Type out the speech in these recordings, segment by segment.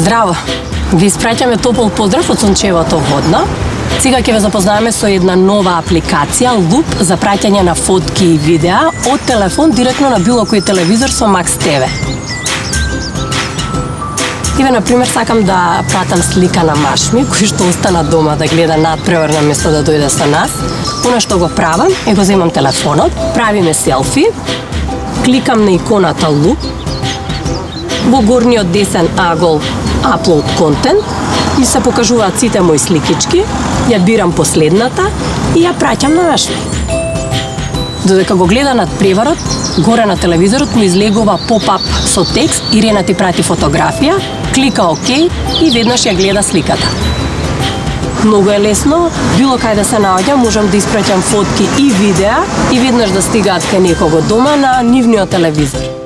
Здраво! Ви испраќаме топол поздрав од сончевото Водно. Сега ќе ве запознаеме со една нова апликација, Loop, за праќање на фотки и видеа од телефон директно на било кој телевизор со Max TV. Еве, например, сакам да пратам слика на маш ми, кој што остана дома да гледа надпревар наместо да дојде со нас. Она што го правам е го земам телефонот, правиме селфи, кликам на иконата Loop, во горниот десен агол Upload Content и се покажуваат сите мои сликички, ја бирам последната и ја праќам на маш ми. Додека го гледа надпреварот, горе на телевизорот му излегува поп-ап со текст Ирена ти прати фотографија, клика ОК и веднаш ја гледа сликата. Многу е лесно, било кај да се наоѓам, можам да испраќам фотки и видеа и веднаш да стигаат кај некого дома на нивниот телевизор.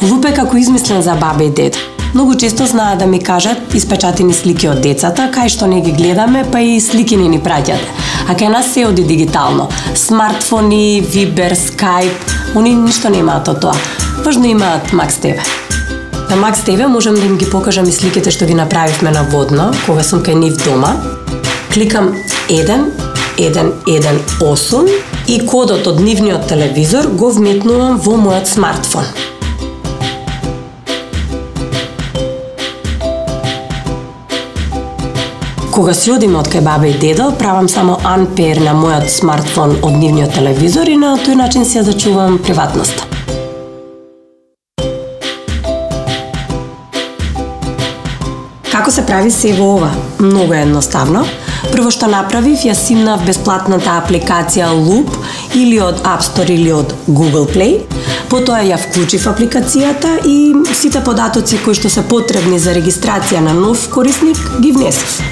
Loop е како измислен за баба и дедо. Многу често знаат да ми кажат испечатени слики од децата, кај што не ги гледаме, па и слики не ни праќате. А кај нас се оди дигитално. Смартфони, Viber, Skype, они ништо немаат од тоа. Важно имаат Max TV. На Max TV можам да им ги покажам и сликите што ги направивме на Водно, кога сум кај нив дома. Кликам 1118 и кодот од нивниот телевизор го вметнувам во мојот смартфон. Кога си одиме од кај баба и дедо, правам само unpair на мојот смартфон од нивниот телевизор и на тој начин си ја зачувам приватноста. Како се прави се во ова? Многу едноставно. Прво што направив, ја симнав бесплатната апликација Loop или од App Store или од Google Play. Потоа ја вклучив апликацијата и сите податоци кои што се потребни за регистрација на нов корисник ги внесов.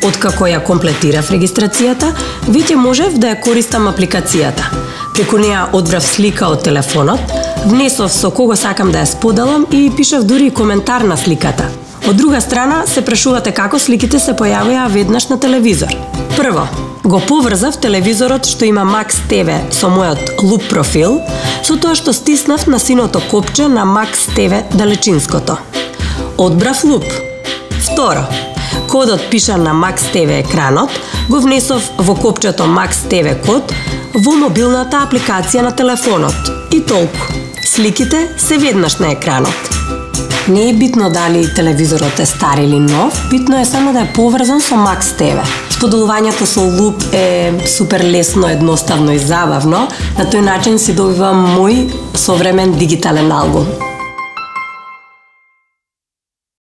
Откако ја комплетирав регистрацијата, веќе можев да ја користам апликацијата. Преку неа одбрав слика од телефонот, внесов со кого сакам да ја споделам и пишав дури коментар на сликата. Од друга страна, се прашувате како сликите се појавија веднаш на телевизор. Прво, го поврзав телевизорот што има Max TV со мојот Loop профил, со тоа што стиснав на синото копче на Max TV далечинското. Одбрав Loop. Второ, кодот пишан на Max TV екранот, го внесов во копчето Max TV код во мобилната апликација на телефонот. И толку. Сликите се веднаш на екранот. Не е битно дали телевизорот е стар или нов, битно е само да е поврзан со Max TV. Споделувањето со Loop е супер лесно, едноставно и забавно. На тој начин си добивам мој современ дигитален албум.